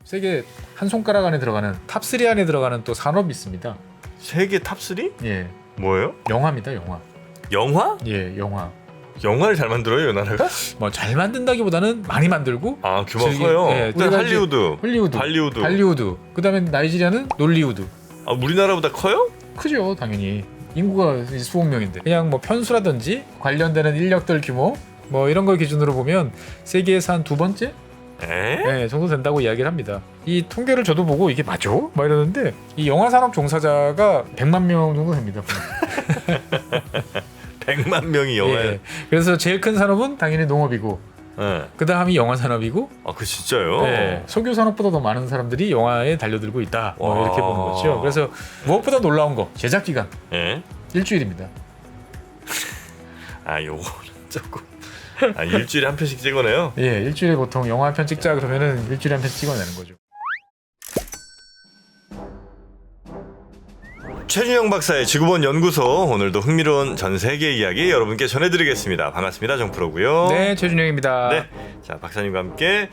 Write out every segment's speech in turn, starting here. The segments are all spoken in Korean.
세계 한 손가락 안에 들어가는 탑3 안에 들어가는 또 산업이 있습니다. 세계 탑3? 예, 뭐예요? 영화입니다. 영화. 영화? 예, 영화. 영화를 잘 만들어요, 이 나라가? 뭐 잘 만든다기보다는 많이 만들고. 아, 규모가 저기, 커요. 예, 일단 우리가 이제 할리우드. 할리우드. 그다음에 나이지리아는 놀리우드. 아, 우리나라보다 커요? 크죠, 당연히. 인구가 수억 명인데. 그냥 뭐 편수라든지 관련되는 인력들 규모 뭐 이런 걸 기준으로 보면 세계에서 한 두 번째? 에? 네, 정도 된다고 이야기를 합니다. 이 통계를 저도 보고 이게 맞아? 막 이러는데 이 영화 산업 종사자가 100만 명 정도 됩니다. 100만 명이 영화에. 예. 그래서 제일 큰 산업은 당연히 농업이고 예. 그 다음이 영화 산업이고 아, 그 진짜요? 예, 석유 산업보다 더 많은 사람들이 영화에 달려들고 있다. 뭐 와. 이렇게 보는 거죠. 그래서 무엇보다 놀라운 거 제작 기간 예? 일주일입니다. 아, 요거는 조금. 아, 일주일에 한 편씩 찍어내요? 예, 일주일에 보통 영화 한 편 찍자 그러면은 일주일에 한 편 찍어내는 거죠. 최준영 박사의 지구본 연구소, 오늘도 흥미로운 전 세계 이야기 여러분께 전해드리겠습니다. 반갑습니다. 정프로고요. 네, 최준영입니다. 네, 자, 박사님과 함께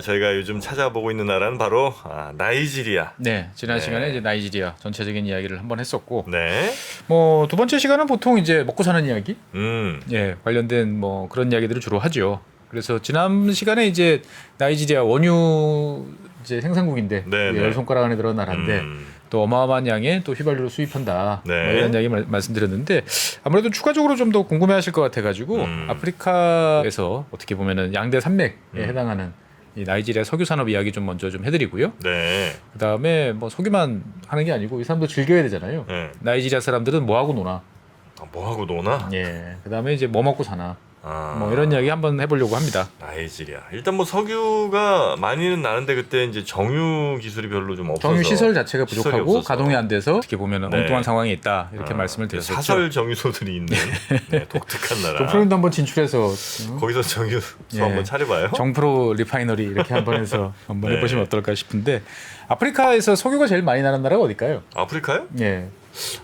저희가 요즘 찾아보고 있는 나라는 바로 나이지리아. 네, 지난 네. 시간에 이제 나이지리아 전체적인 이야기를 한번 했었고, 네. 뭐 두 번째 시간은 보통 이제 먹고 사는 이야기, 음. 예, 관련된 뭐 그런 이야기들을 주로 하죠. 그래서 지난 시간에 이제 나이지리아 원유 이제 생산국인데 네, 네. 열 손가락 안에 들어간 나라인데 또 어마어마한 양의 또 휘발유를 수입한다. 네. 뭐 이런 이야기 말씀드렸는데 아무래도 추가적으로 좀 더 궁금해하실 것 같아가지고 아프리카에서 어떻게 보면은 양대 산맥에 해당하는 이 나이지리아 석유 산업 이야기 좀 먼저 좀 해드리고요. 네. 그 다음에 뭐 석유만 하는 게 아니고 이 사람도 즐겨야 되잖아요. 네. 나이지리아 사람들은 뭐 하고 노나? 뭐 하고 노나? 예. 그 다음에 이제 뭐 먹고 사나? 아. 뭐 이런 이야기 한번 해보려고 합니다. 나이지리아. 일단 뭐 석유가 많이는 나는데 그때 이제 정유 기술이 별로 좀 없어서 정유 시설 자체가 시설이 부족하고 없어서. 가동이 안 돼서 어떻게 보면 네. 엉뚱한 상황에 있다 이렇게 말씀을 드렸었죠. 사설 정유소들이 있는 네, 독특한 나라. 정프로님도 한번 진출해서 거기서 정유소 예. 한번 차려봐요. 정프로 리파이너리 이렇게 한번 해서 한번 네. 해보시면 어떨까 싶은데 아프리카에서 석유가 제일 많이 나는 나라가 어딜까요? 아프리카요? 예.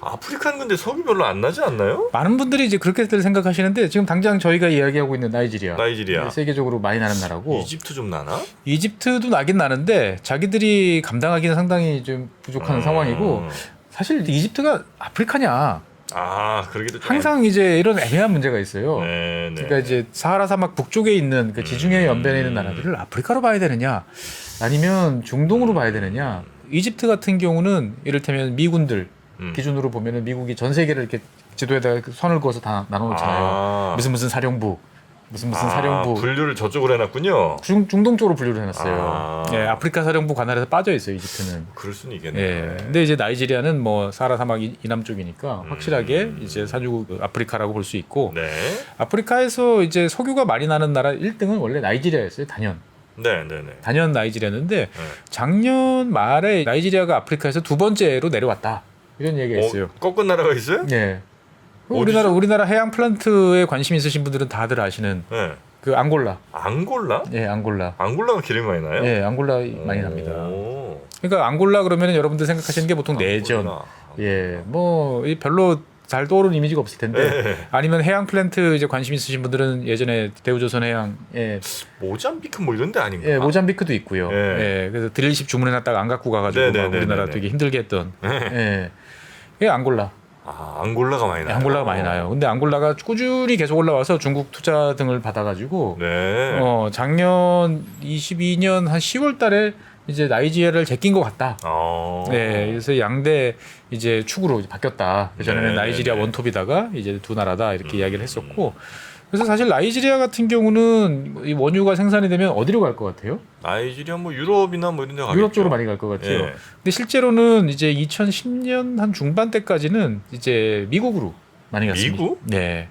아프리카는 근데 석유 별로 안 나지 않나요? 많은 분들이 이제 그렇게들 생각하시는데 지금 당장 저희가 이야기하고 있는 나이지리아 세계적으로 많이 나는 나라고 이집트 좀 나나? 이집트도 나긴 나는데 자기들이 감당하기는 상당히 좀 부족한 상황이고 사실 이집트가 아프리카냐 아, 그러기도 좀 항상 이제 이런 애매한 문제가 있어요. 네, 네. 그러니까 이제 사하라 사막 북쪽에 있는 그 지중해 연변에 있는 나라들을 아프리카로 봐야 되느냐 아니면 중동으로 봐야 되느냐. 이집트 같은 경우는 이를테면 미군들 기준으로 보면은 미국이 전 세계를 이렇게 지도에다가 선을 그어서 다 나눠놓잖아요. 무슨 사령부, 무슨 사령부. 분류를 저쪽으로 해놨군요. 중동 쪽으로 분류를 해놨어요. 예, 아프리카 사령부 관할에서 빠져 있어요, 이집트는. 그럴 수는 있겠네요. 예, 근데 이제 나이지리아는 뭐 사하라 사막 이남 쪽이니까 확실하게 이제 산유국 아프리카라고 볼 수 있고. 네, 아프리카에서 이제 석유가 많이 나는 나라 1등은 원래 나이지리아였어요, 단연. 네. 단연 나이지리아였는데 작년 말에 나이지리아가 아프리카에서 두 번째로 내려왔다. 이런 얘기가 있어요. 꺾은 나라가 있어요? 예. 우리나라 해양 플란트에 관심 있으신 분들은 다들 아시는 네. 그 앙골라. 앙골라? 예, 앙골라. 앙골라가 기름이 많이 나요? 예, 앙골라 많이 납니다. 오. 그러니까 앙골라 그러면 여러분들 생각하시는 게 보통 앙골라. 내전. 예, 뭐 별로 잘 떠오르는 이미지가 없을 텐데. 네. 아니면 해양 플랜트 이제 관심 있으신 분들은 예전에 대우조선 해양에 모잠비크 뭐 이런 데 아닌가? 예, 모잠비크도 있고요. 예. 예, 그래서 드릴십 주문해놨다가 안 갖고 가가지고 네, 막 네, 우리나라 네, 네. 되게 힘들게 했던. 네. 예, 이게 앙골라. 아, 앙골라가 많이 나요. 앙골라가 많이 나요. 근데 앙골라가 꾸준히 계속 올라와서 중국 투자 등을 받아가지고 네. 작년 22년 한 10월달에 이제 나이지리아를 제낀 것 같다. 네, 그래서 양대 이제 축으로 이제 바뀌었다. 그 전에는 네, 나이지리아 네, 네. 원톱이다가 이제 두 나라다 이렇게 이야기를 했었고. 그래서 사실 나이지리아 같은 경우는 이 원유가 생산이 되면 어디로 갈 것 같아요? 나이지리아 뭐 유럽이나 뭐 이런 데 가겠죠. 유럽 쪽으로 많이 갈 것 같아요. 예. 근데 실제로는 이제 2010년 한 중반 때까지는 이제 미국으로 많이 갔습니다. 미국? 네.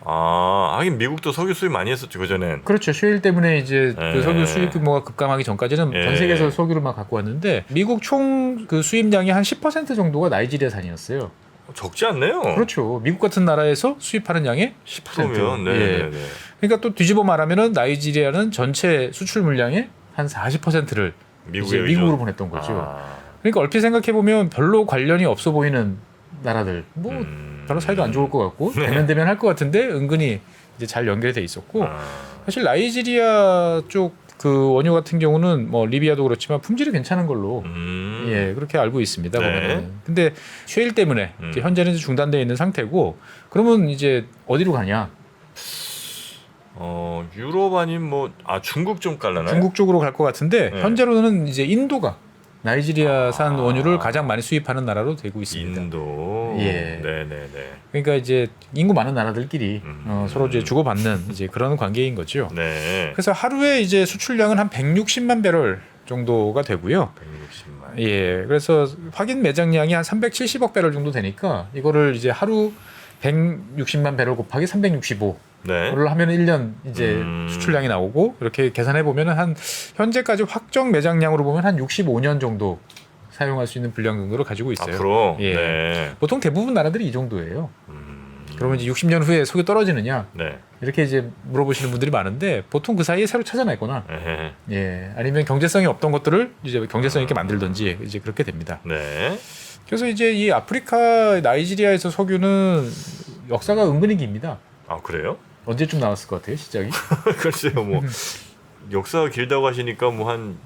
하긴 미국도 석유 수입 많이 했었죠, 그전엔. 그렇죠. 셰일 때문에 이제 예. 그 석유 수입 규모가 급감하기 전까지는 예. 전 세계에서 석유를 막 갖고 왔는데 미국 총 그 수입량이 한 10% 정도가 나이지리아산이었어요. 적지 않네요. 그렇죠. 미국 같은 나라에서 수입하는 양의 10%. 그러면 네. 예. 그러니까 또 뒤집어 말하면은 나이지리아는 전체 수출 물량의 한 40%를 이제 미국으로 보냈던 거죠. 그러니까 얼핏 생각해 보면 별로 관련이 없어 보이는 나라들 뭐 별로 사이도 안 좋을 것 같고 대면대면 할 것 같은데 은근히 이제 잘 연결돼 있었고 사실 나이지리아 쪽 그 원유 같은 경우는 뭐 리비아도 그렇지만 품질이 괜찮은 걸로 예 그렇게 알고 있습니다. 네. 보면은. 근데 쉐일 때문에 이제 현재는 중단되어 있는 상태고 그러면 이제 어디로 가냐? 유럽 아니면 중국 좀 깔라나요? 중국 쪽으로 갈 것 같은데 네. 현재로는 이제 인도가 나이지리아산 원유를 가장 많이 수입하는 나라로 되고 있습니다. 인도. 예. 네네네. 그러니까 이제 인구 많은 나라들끼리 서로 이제 주고받는 이제 그런 관계인 거죠. 네. 그래서 하루에 이제 수출량은 한 160만 배럴 정도가 되고요. 160만. 예, 그래서 확인 매장량이 한 370억 배럴 정도 되니까 이거를 이제 하루 160만 배럴 곱하기 365. 네. 그걸 하면 1년 이제 수출량이 나오고 이렇게 계산해 보면은 한 현재까지 확정 매장량으로 보면 한 65년 정도 사용할 수 있는 분량 정도를 가지고 있어요. 앞으로. 예. 네. 보통 대부분 나라들이 이 정도예요. 그러면 이제 60년 후에 석유 떨어지느냐 네. 이렇게 이제 물어보시는 분들이 많은데 보통 그 사이에 새로 찾아냈거나 에헤. 예 아니면 경제성이 없던 것들을 이제 경제성 있게 만들든지 이제 그렇게 됩니다. 네. 그래서 이제 이 아프리카 나이지리아에서 석유는 역사가 은근히 깁니다. 아 그래요? 언제쯤 나왔을 것 같아요 시작이? 글쎄요 역사가 길다고 하시니까 한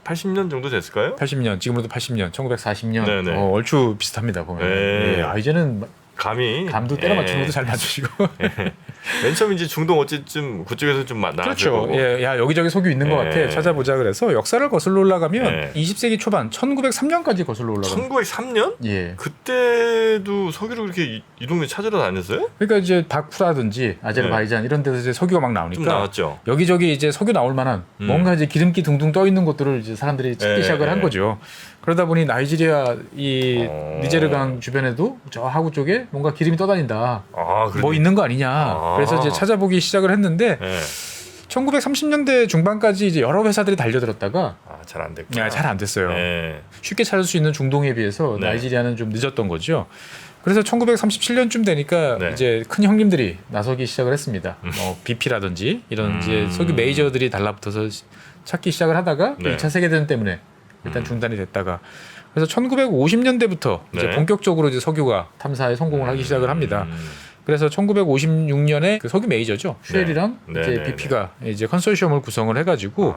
80년 정도 됐을까요? 80년 지금으로도 80년 1940년 네네. 얼추 비슷합니다 보면. 네. 예, 이제는 감이 감도 때려 맞추는 것도 잘 맞추시고. 맨 처음 이제 중동 어쨌든 그쪽에서 좀 나왔을 그렇죠. 거고. 예, 야 여기저기 석유 있는 것 같아. 예. 찾아보자 그래서 역사를 거슬러 올라가면 예. 20세기 초반 1903년까지 거슬러 올라가면. 1903년? 예. 그때도 석유를 그렇게 이 동네 찾으러 다녔어요? 그러니까 이제 바쿠라든지 아제르바이잔 이런 데서 이제 석유가 막 나오니까 좀 나왔죠. 여기저기 이제 석유 나올 만한 뭔가 이제 기름기 둥둥 떠 있는 것들을 이제 사람들이 찾기 예, 시작을 한 예. 거죠. 그러다 보니 나이지리아 이 어. 니제르강 주변에도 저 하구 쪽에 뭔가 기름이 떠다닌다. 아, 뭐 있는 거 아니냐. 아. 그래서 이제 찾아보기 시작을 했는데 예. 1930년대 중반까지 이제 여러 회사들이 달려들었다가 잘 안 됐구나. 잘 안 됐어요. 예. 쉽게 찾을 수 있는 중동에 비해서 네. 나이지리아는 좀 늦었던 거죠. 그래서 1937년쯤 되니까 네. 이제 큰 형님들이 나서기 시작을 했습니다. BP라든지 이런 이제 석유 메이저들이 달라붙어서 찾기 시작을 하다가 네. 2차 세계대전 때문에 일단 중단이 됐다가 그래서 1950년대부터 이제 네. 본격적으로 이제 석유가 탐사에 성공을 하기 시작을 합니다. 그래서 1956년에 그 석유 메이저죠. 쉘이랑 네. 이제 네, 네, BP가 이제 컨소시엄을 구성을 해가지고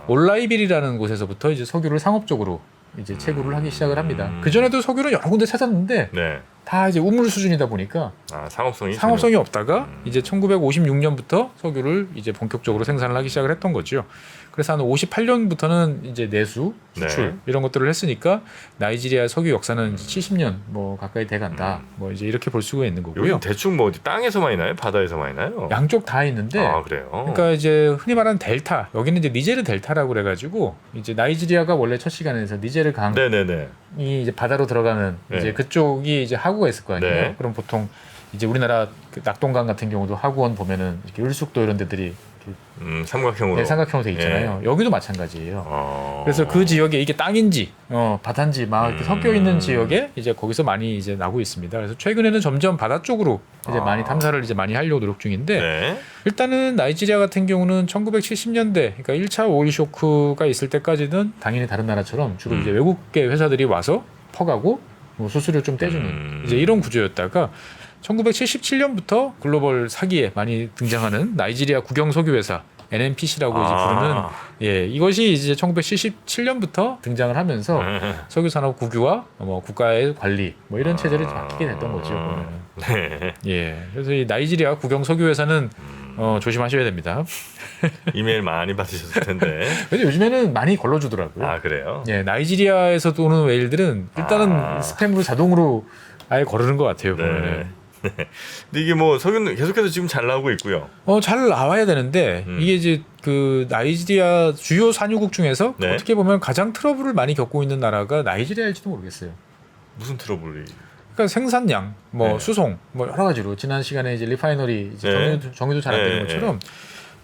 올라이빌이라는 곳에서부터 이제 석유를 상업적으로 이제 채굴을 하기 시작을 합니다. 그 전에도 석유를 여러 군데 찾았는데 네. 다 이제 우물 수준이다 보니까 상업성이 없다가 이제 1956년부터 석유를 이제 본격적으로 생산을 하기 시작을 했던 거죠. 그래서 한 58년부터는 이제 내수, 수출 네. 이런 것들을 했으니까 나이지리아 석유 역사는 70년 뭐 가까이 돼간다. 뭐 이제 이렇게 볼 수가 있는 거고요. 여기 대충 어디 땅에서 많이 나요? 바다에서 많이 나요? 양쪽 다 있는데 아 그래요? 그러니까 이제 흔히 말하는 델타 여기는 이제 니제르 델타라고 그래가지고 이제 나이지리아가 원래 첫 시간에서 니제르 강이 네네네. 이제 바다로 들어가는 네. 이제 그쪽이 이제 하구가 있을 거 아니에요. 네. 그럼 보통 이제 우리나라 그 낙동강 같은 경우도 하구원 보면은 이렇게 을숙도 이런 데들이 삼각형으로. 네, 삼각형으로 돼 있잖아요. 여기도 마찬가지예요. 어... 그래서 그 지역에 이게 땅인지 바다인지 막 이렇게 섞여 있는 지역에 이제 거기서 많이 이제 나고 있습니다. 그래서 최근에는 점점 바다 쪽으로 이제 많이 탐사를 이제 많이 하려고 노력 중인데 네. 일단은 나이지리아 같은 경우는 1970년대 그러니까 1차 오일 쇼크가 있을 때까지는 당연히 다른 나라처럼 주로 이제 외국계 회사들이 와서 퍼가고 뭐 수수료 좀 떼주는 이제 이런 구조였다가 1977년부터 글로벌 사기에 많이 등장하는 나이지리아 국영 석유 회사 NNPC라고 이제 부르는 예 이것이 이제 1977년부터 등장을 하면서 석유 산업 국유와 뭐 국가의 관리 뭐 이런 체제를 바뀌게 됐던 거죠. 보면은. 네. 예 그래서 이 나이지리아 국영 석유 회사는 조심하셔야 됩니다. 이메일 많이 받으셨을 텐데. 근데 요즘에는 많이 걸러주더라고요. 아 그래요? 예 나이지리아에서 오는 웨일들은 일단은 스팸으로 자동으로 아예 거르는 것 같아요. 보면은. 네. 근데 이게 뭐 석유는 계속해서 지금 잘 나오고 있고요. 잘 나와야 되는데 이게 이제 그 나이지리아 주요 산유국 중에서 네. 어떻게 보면 가장 트러블을 많이 겪고 있는 나라가 나이지리아일지도 모르겠어요. 무슨 트러블이? 그러니까 생산량, 뭐 네. 수송, 뭐 여러 가지로 지난 시간에 이제 리파이너리 이제 네. 정유도 잘 안 되는 네. 것처럼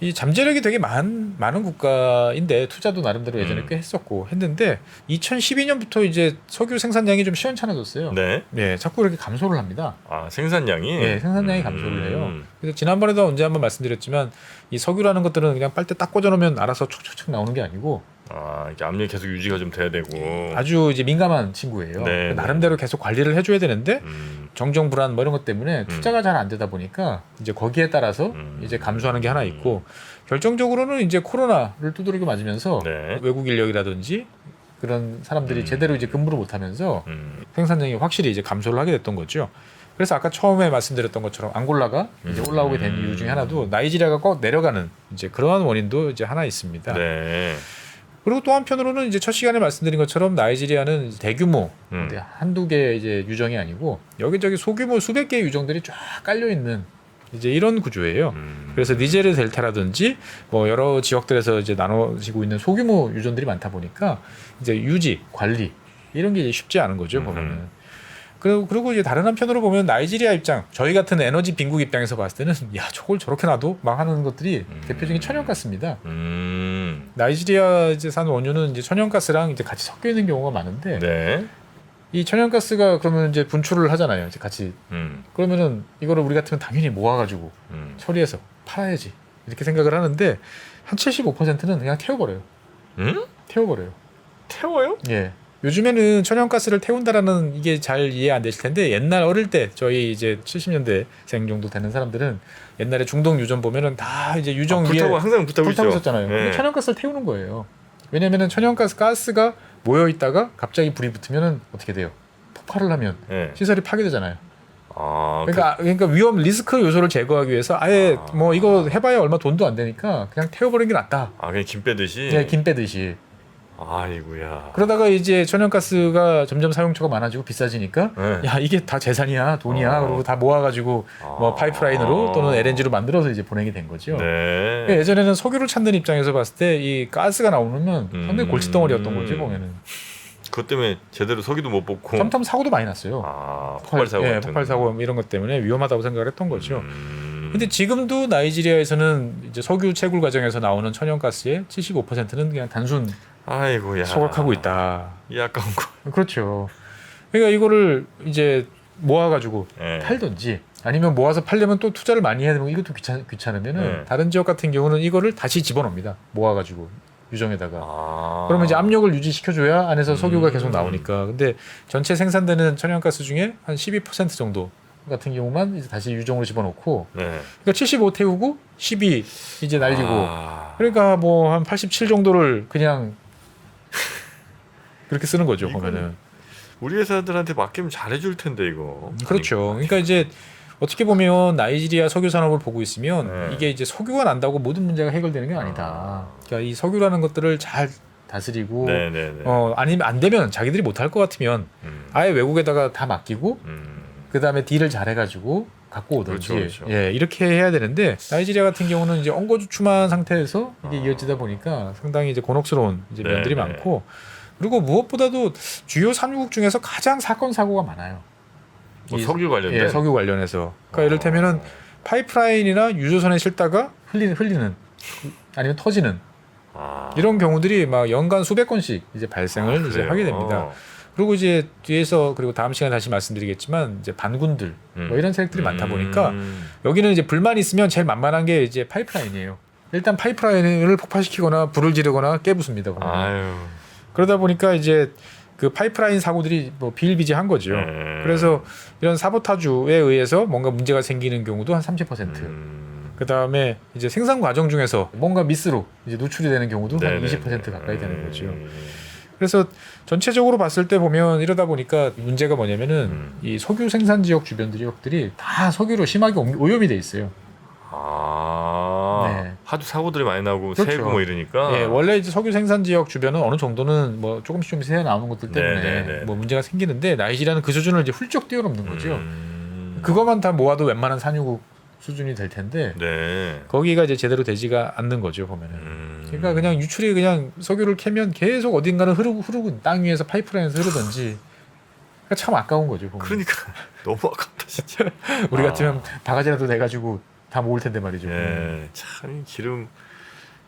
이 잠재력이 되게 많은 국가인데 투자도 나름대로 예전에 꽤 했었고 했는데 2012년부터 이제 석유 생산량이 좀 시원찮아졌어요. 네. 네, 자꾸 이렇게 감소를 합니다. 아 생산량이? 네, 생산량이 감소를 해요. 그래서 지난번에도 언제 한번 말씀드렸지만 이 석유라는 것들은 그냥 빨대 딱 꽂아놓으면 알아서 촉촉촉 나오는 게 아니고 이렇게 압력이 계속 유지가 좀 돼야 되고. 아주 이제 민감한 친구예요. 네, 나름대로 계속 관리를 해줘야 되는데 정정 불안 뭐 이런 것 때문에 투자가 잘 안 되다 보니까 이제 거기에 따라서 이제 감소하는 게 하나 있고 결정적으로는 이제 코로나를 두드리고 맞으면서 네. 외국 인력이라든지 그런 사람들이 제대로 이제 근무를 못하면서 생산량이 확실히 이제 감소를 하게 됐던 거죠. 그래서 아까 처음에 말씀드렸던 것처럼 앙골라가 이제 올라오게 된 이유 중에 하나도 나이지리아가 꼭 내려가는 이제 그러한 원인도 이제 하나 있습니다. 네. 그리고 또 한편으로는 이제 첫 시간에 말씀드린 것처럼 나이지리아는 대규모 근데 한두 개의 이제 유정이 아니고 여기저기 소규모 수백 개의 유정들이 쫙 깔려 있는 이제 이런 구조예요. 그래서 니제르 델타라든지 뭐 여러 지역들에서 이제 나눠지고 있는 소규모 유전들이 많다 보니까 이제 유지, 관리 이런 게 이제 쉽지 않은 거죠 보면은. 그리고 이제 다른 한편으로 보면 나이지리아 입장, 저희 같은 에너지 빈국 입장에서 봤을 때는 야 저걸 저렇게 놔도 막 하는 것들이 대표적인 천연가스입니다. 나이지리아 이제 산 원유는 이제 천연가스랑 이제 같이 섞여 있는 경우가 많은데 네. 이 천연가스가 그러면 이제 분출을 하잖아요. 이제 같이 그러면은 이거를 우리 같으면 당연히 모아가지고 처리해서 팔아야지 이렇게 생각을 하는데 한 75%는 그냥 태워버려요. 태워버려요. 태워요? 예. 요즘에는 천연가스를 태운다라는 이게 잘 이해 안 되실 텐데 옛날 어릴 때 저희 이제 70년대생 정도 되는 사람들은 옛날에 중동 유전 보면은 다 이제 유정 위에 불타고 항상 불타고 불타고 있죠. 있었잖아요. 네. 근데 천연가스를 태우는 거예요. 왜냐면은 가스가 모여 있다가 갑자기 불이 붙으면은 어떻게 돼요? 폭발을 하면 네. 시설이 파괴되잖아요. 아, 그러니까 위험 리스크 요소를 제거하기 위해서 아예 뭐 이거 해봐야 얼마 돈도 안 되니까 그냥 태워버리는 게 낫다. 그냥 김 빼듯이. 네, 김 빼듯이. 아이고야. 그러다가 이제 천연가스가 점점 사용처가 많아지고 비싸지니까 네. 야 이게 다 재산이야 돈이야 그리고 다 모아가지고 뭐 파이프라인으로 또는 LNG로 만들어서 이제 보내게 된 거죠. 네. 예전에는 석유를 찾는 입장에서 봤을 때 이 가스가 나오면 상당히 골칫덩어리였던 거지 보면은. 그것 때문에 제대로 석유도 못 뽑고. 잠깐 사고도 많이 났어요. 폭발 사고. 예, 폭발 사고 이런 것 때문에 위험하다고 생각을 했던 거죠. 근데 지금도 나이지리아에서는 이제 석유 채굴 과정에서 나오는 천연가스의 75%는 그냥 단순 아이고야. 소각하고 있다. 이 아까운 거. 그렇죠. 그러니까 이거를 이제 모아가지고 네. 팔든지 아니면 모아서 팔려면 또 투자를 많이 해야 되면 이것도 귀찮으면은 네. 다른 지역 같은 경우는 이거를 다시 집어넣습니다. 모아가지고 유정에다가. 그러면 이제 압력을 유지시켜줘야 안에서 석유가 계속 나오니까. 근데 전체 생산되는 천연가스 중에 한 12% 정도 같은 경우만 이제 다시 유정으로 집어넣고. 네. 그러니까 75 태우고 12 이제 날리고. 그러니까 뭐 한 87 정도를 그냥 그렇게 쓰는 거죠 보면은. 우리 회사들한테 맡기면 잘해줄 텐데 이거. 그렇죠. 그러니까 이제 어떻게 보면 나이지리아 석유 산업을 보고 있으면 네. 이게 이제 석유가 난다고 모든 문제가 해결되는 게 아니다. 그러니까 이 석유라는 것들을 잘 다스리고 네네네. 아니면 안 되면 자기들이 못할 것 같으면 아예 외국에다가 다 맡기고 그 다음에 딜을 잘 해가지고 갖고 오든지 그렇죠. 예 이렇게 해야 되는데 나이지리아 같은 경우는 이제 엉거주춤한 상태에서 이게 이어지다 보니까 상당히 이제 곤혹스러운 이제 면들이 네네. 많고 그리고 무엇보다도 주요 산유국 중에서 가장 사건 사고가 많아요. 뭐 이- 석유 관련된. 예, 석유 관련해서. 그러니까 이를테면은 파이프라인이나 유조선에 실다가 흘리는 아니면 터지는 이런 경우들이 막 연간 수백 건씩 이제 발생을 이제 그래요? 하게 됩니다. 그리고 이제 뒤에서 그리고 다음 시간에 다시 말씀드리겠지만 이제 반군들 뭐 이런 세력들이 많다 보니까 여기는 이제 불만이 있으면 제일 만만한 게 이제 파이프라인이에요. 일단 파이프라인을 폭파시키거나 불을 지르거나 깨부숩니다. 보면. 아유. 그러다 보니까 이제 그 파이프라인 사고들이 뭐 비일비재한 거죠. 그래서 이런 사보타주에 의해서 뭔가 문제가 생기는 경우도 한 30%. 그 다음에 이제 생산 과정 중에서 뭔가 미스로 이제 노출이 되는 경우도 한 20% 가까이 되는 거죠. 그래서 전체적으로 봤을 때 보면 이러다 보니까 문제가 뭐냐면은 이 석유 생산 지역 주변 지역들이 다 석유로 심하게 오염이 돼 있어요. 네. 하도 사고들이 많이 나고 그렇죠. 새고 뭐 이러니까. 예, 원래 이제 석유 생산 지역 주변은 어느 정도는 뭐 조금씩 새어 나오는 것들 때문에 네네네. 뭐 문제가 생기는데 나이지리아는 그 수준을 이제 훌쩍 뛰어넘는 거죠. 그것만 다 모아도 웬만한 산유국 수준이 될 텐데 네. 거기가 이제 제대로 되지가 않는 거죠 보면은. 그러니까 그냥 유출이 그냥 석유를 캐면 계속 어딘가는 흐르고 땅 위에서 파이프라인에서 흐르든지. 그러니까 참 아까운 거죠 보면. 그러니까 너무 아깝다 진짜. 우리 같으면 바가지라도 내가지고 다 모을 텐데 말이죠. 예, 참 기름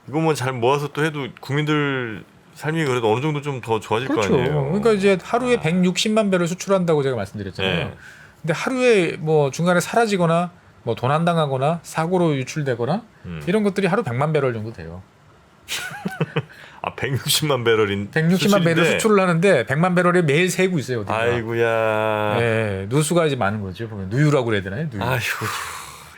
이거 뭐 잘 모아서 또 해도 국민들 삶이 그래도 어느 정도 좀 더 좋아질 그렇죠. 거 아니에요. 그러니까 이제 하루에 160만 배를 수출한다고 제가 말씀드렸잖아요. 네. 근데 하루에 뭐 중간에 사라지거나 뭐 도난당하거나 사고로 유출되거나 이런 것들이 하루 100만 배럴 정도 돼요. 아 160만 배럴인 160만 배럴 수출을 하는데 100만 배럴이 매일 새고 있어요. 어디가. 아이고야. 네, 누수가 이제 많은 거죠. 보면 누유라고 그래야 되나요? 누유. 아이고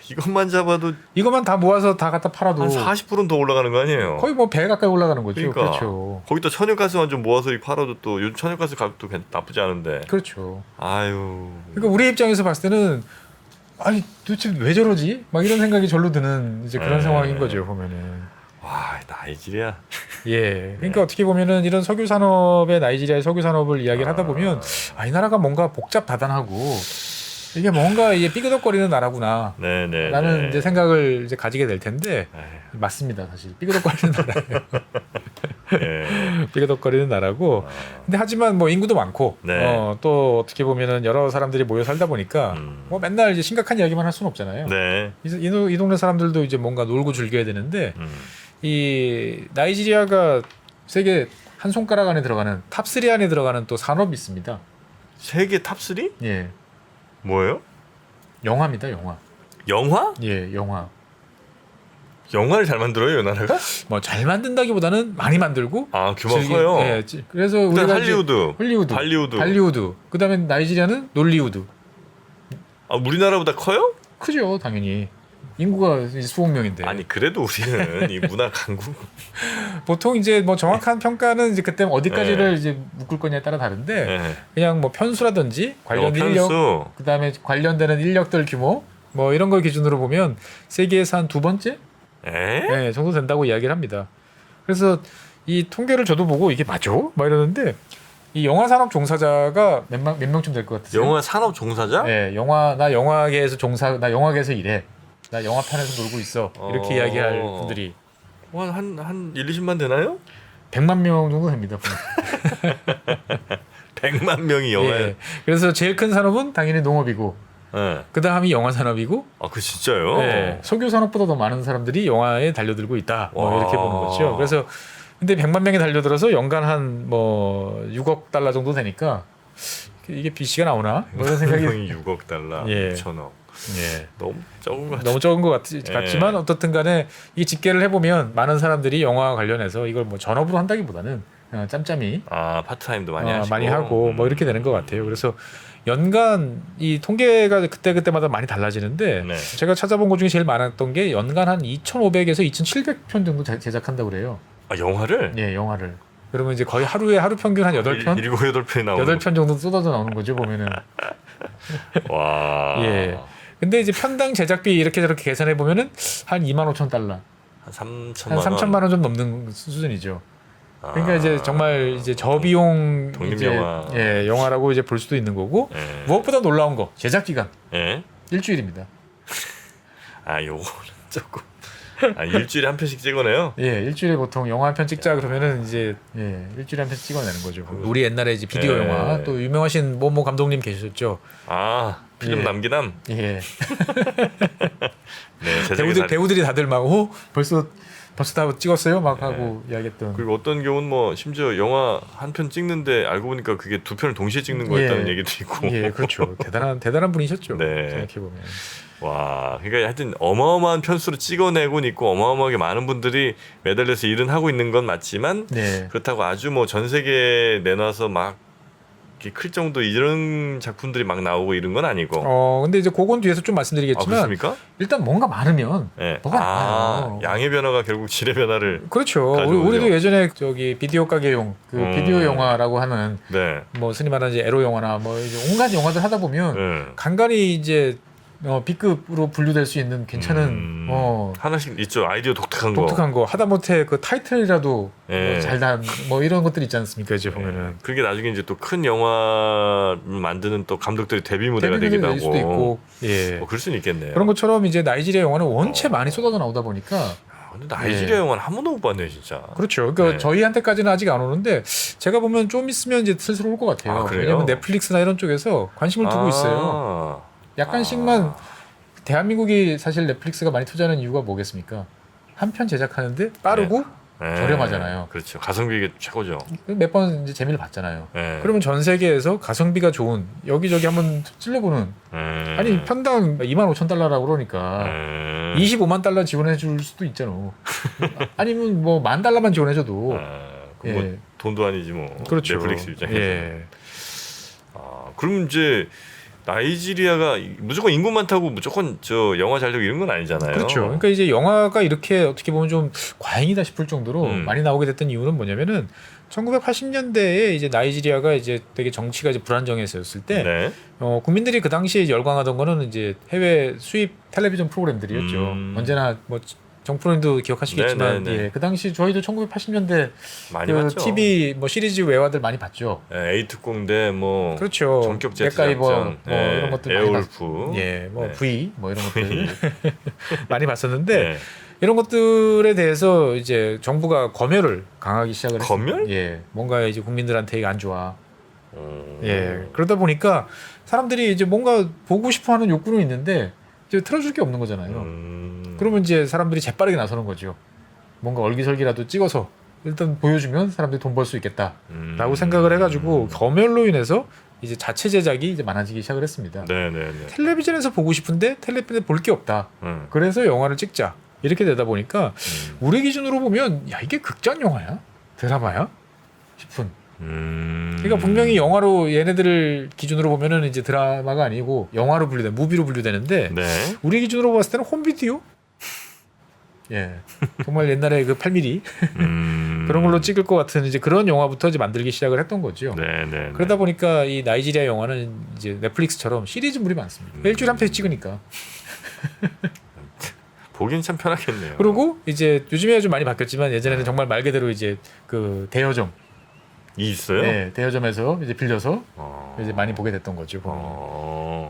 이것만 잡아도 이것만 다 모아서 다 갖다 팔아도 한 40%는 더 올라가는 거 아니에요? 거의 뭐 배 가까이 올라가는 거죠. 그러니까 그렇죠. 거기다 천연가스만 좀 모아서 팔아도 또 요즘 천연가스 가격도 나쁘지 않은데. 그렇죠. 아유. 그러니까 우리 입장에서 봤을 때는 아니 도대체 왜 저러지? 막 이런 생각이 절로 드는 이제 그런 네. 상황인 거죠. 보면은. 와 나이지리아. 예. 그러니까 어떻게 보면은 이런 석유 산업의 나이지리아의 석유 산업을 이야기를 하다 보면 이 나라가 뭔가 복잡다단하고 이게 뭔가 이게 삐그덕거리는 나라구나. 네네. 라는 이제 생각을 이제 가지게 될 텐데 에이, 맞습니다. 사실 삐그덕거리는 나라예요. 예. 삐그덕거리는 나라고. 근데 하지만 뭐 인구도 많고 네. 또 어떻게 보면은 여러 사람들이 모여 살다 보니까 뭐 맨날 이제 심각한 이야기만 할 수는 없잖아요. 네. 이 동네 사람들도 이제 뭔가 놀고 즐겨야 되는데 음. 이 나이지리아가 세계 한 손가락 안에 들어가는 탑3 안에 들어가는 또 산업이 있습니다. 세계 탑3? 예. 뭐예요? 영화입니다, 영화. 영화? 예, 영화. 영화를 잘 만들어요, 이 나라가? 뭐 잘 만든다기보다는 많이 만들고 아, 규모가 커요. 예, 그래서 일단 우리가 할리우드. 헐리우드, 발리우드. 그다음에 나이지리아는 놀리우드. 아, 우리나라보다 커요? 크죠, 당연히. 인구가 이제 수억 명인데. 아니, 그래도 우리는 이 문화 강국. 보통 이제 뭐 정확한 평가는 이제 그때 어디까지를 네. 이제 묶을 거냐에 따라 다른데 네. 그냥 뭐 편수라든지 관련 인력, 편수. 그다음에 관련되는 인력들 규모 뭐 이런 걸 기준으로 보면 세계에서 한 두 번째 에? 정도 된다고 이야기를 합니다. 그래서 이 통계를 저도 보고 이게 맞아? 막 이러는데 이 영화 산업 종사자가 몇 명쯤 될 것 같으세요? 영화 산업 종사자? 네, 나 영화계에서 일해. 나 영화판에서 놀고 있어. 이렇게 이야기할 분들이 한 1, 20만 되나요? 100만 명 정도 됩니다. 100만 명이 영화에. 예. 그래서 제일 큰 산업은 당연히 농업이고 네. 그다음이 영화 산업이고 아, 그 진짜요? 예, 석유 산업보다 더 많은 사람들이 영화에 달려들고 있다. 뭐 와. 이렇게 보는 거죠. 그래서 근데 100만 명이 달려들어서 연간 한 뭐 6억 달러 정도 되니까 이게 BC가 나오나? 뭐 이런 생각이 명이 6억 달러, 예. 6천억. 예. 너무 적은 것 같아요. 너무 적은 것 같지만 어떻든 간에 이 집계를 해보면 많은 사람들이 영화와 관련해서 이걸 뭐 전업으로 한다기보다는 짬짬이 아, 파트타임도 많이 하시고. 많이 하고 뭐 이렇게 되는 것 같아요. 그래서 연간 이 통계가 그때마다 많이 달라지는데 네. 제가 찾아본 것 중에 제일 많았던 게 연간 한 2,500에서 2,700편 정도 제작한다고 그래요. 아, 영화를? 예, 영화를. 그러면 이제 거의 하루 평균 한 8편? 7, 8편이 나오는 8편 정도 쏟아져 나오는 거죠, 보면은. 와. 예. 근데 이제 편당 제작비 이렇게 저렇게 계산해 보면은 한 25,000달러. 한 3천만 한 원. 3천만 원 좀 넘는 수준이죠. 아. 그러니까 이제 정말 이제 저비용 독립영화. 이제 영화라고 이제 볼 수도 있는 거고 예. 무엇보다 놀라운 거 제작 기간 예? 일주일입니다. 아, 요거는 조금. 아, 일주일에 한 편씩 찍어내요? 예, 일주일에 보통 영화 한 편 찍자 그러면은 이제 일주일에 한 편 찍어내는 거죠. 우리 옛날에 이제 비디오 예. 영화 또 유명하신 모모 감독님 계셨죠. 아, 필름 예. 남기남? 예, 네, 제작에 배우들이 다들 막 벌써 다 찍었어요 막 하고 이야기했던. 그리고 어떤 경우는 뭐 심지어 영화 한 편 찍는데 알고 보니까 그게 두 편을 동시에 찍는 예. 거였다는 얘기도 있고. 예, 그렇죠. 대단한 분이셨죠. 네. 생각해 보면. 와, 그러니까 하여튼 어마어마한 편수로 찍어내고 있고 어마어마하게 많은 분들이 매달려서 일은 하고 있는 건 맞지만 네. 그렇다고 아주 뭐 전 세계에 내놔서 막 이렇게 클 정도 이런 작품들이 막 나오고 이런 건 아니고. 근데 이제 그건 뒤에서 좀 아, 말씀드리겠지만 그렇습니까? 일단 뭔가 많으면 네. 뭐가 나아요. 양의 변화가 결국 질의 변화를. 그렇죠. 가져오죠. 우리도 예전에 저기 비디오 가게용 비디오 영화라고 하는 네. 뭐 흔히 말하는 이제 에로 영화나 뭐 이제 온갖 영화들 하다 보면 네. 간간히 이제 B급으로 분류될 수 있는 괜찮은 하나씩 있죠. 아이디어 독특한 거. 독특한 거 하다못해 그 타이틀이라도 예. 잘난 뭐 이런 것들 있지 않습니까? 이제 보면은 그게 나중에 이제 또 큰 영화를 만드는 또 감독들이 데뷔 무대가 되기도 될 하고. 수도 있고 예. 그럴 수는 있겠네요. 그런 것처럼 이제 나이지리아 영화는 원체 많이 쏟아져 나오다 보니까 근데 나이지리아 영화는 한 번도 못 봤네요, 진짜. 그렇죠. 그러니까 네. 저희한테까지는 아직 안 오는데 제가 보면 좀 있으면 이제 슬슬 올 것 같아요. 아, 그래요? 왜냐면 넷플릭스나 이런 쪽에서 관심을 두고 있어요. 약간씩만 대한민국이 사실 넷플릭스가 많이 투자하는 이유가 뭐겠습니까? 한 편 제작하는데 빠르고 네. 저렴하잖아요. 그렇죠. 가성비 이게 최고죠. 몇 번 이제 재미를 봤잖아요. 네. 그러면 전 세계에서 가성비가 좋은 여기저기 한번 찔러보는 아니 편당 25,000달러라고 그러니까 25만 달러 지원해 줄 수도 있잖아. 아니면 뭐 10,000달러만 지원해줘도 그뭐 예. 돈도 아니지 뭐. 그렇죠. 넷플릭스 입장에서. 예. 그럼 이제 나이지리아가 무조건 인구 많다고 무조건 저 영화 잘 되고 이런 건 아니잖아요. 그렇죠. 그러니까 이제 영화가 이렇게 어떻게 보면 좀 과잉이다 싶을 정도로 많이 나오게 됐던 이유는 뭐냐면은 1980년대에 이제 나이지리아가 이제 되게 정치가 이제 불안정했었을 때 네. 국민들이 그 당시에 열광하던 거는 이제 해외 수입 텔레비전 프로그램들이었죠. 언제나 뭐 정프로님도 기억하시겠지만 네네네. 예, 그 당시 저희도 1980년대 많이 그 봤죠. TV 뭐 시리즈 외화들 많이 봤죠. 에이특공대 뭐 그렇죠. 전격 제트 맥가이버 작전, 뭐 이런 것들 많이 에어울프, 예, 뭐 네. V 뭐 이런 것들 많이 봤었는데 네. 이런 것들에 대해서 이제 정부가 검열을 강하기 시작을 했어요. 검열? 예, 뭔가 이제 국민들한테 이게 안 좋아. 어, 예, 그러다 보니까 사람들이 이제 뭔가 보고 싶어하는 욕구는 있는데 이제 틀어줄 게 없는 거잖아요. 그러면 이제 사람들이 재빠르게 나서는 거죠. 뭔가 얼기설기라도 찍어서 일단 보여주면 사람들이 돈 벌 수 있겠다라고 생각을 해가지고 검열로 인해서 이제 자체 제작이 이제 많아지기 시작을 했습니다. 네네네. 텔레비전에서 보고 싶은데 텔레비전에 볼 게 없다. 그래서 영화를 찍자. 이렇게 되다 보니까 우리 기준으로 보면 야 이게 극장 영화야? 드라마야? 싶은. 그러니까 분명히 영화로 얘네들을 기준으로 보면은 이제 드라마가 아니고 영화로 분류돼, 무비로 분류되는데 네. 우리 기준으로 봤을 때는 홈비디오? 예, 정말 옛날에 그 8mm 그런 걸로 찍을 것 같은 이제 그런 영화부터 이제 만들기 시작을 했던 거죠. 네네. 그러다 보니까 이 나이지리아 영화는 이제 넷플릭스처럼 시리즈물이 많습니다. 일주일에 한 편씩 찍으니까. 보긴 참 편하겠네요. 그리고 이제 요즘에 좀 많이 바뀌었지만 예전에는 정말 말 그대로 이제 그 대여점, 이 있어요? 네, 대여점에서 이제 빌려서 이제 많이 보게 됐던 거죠.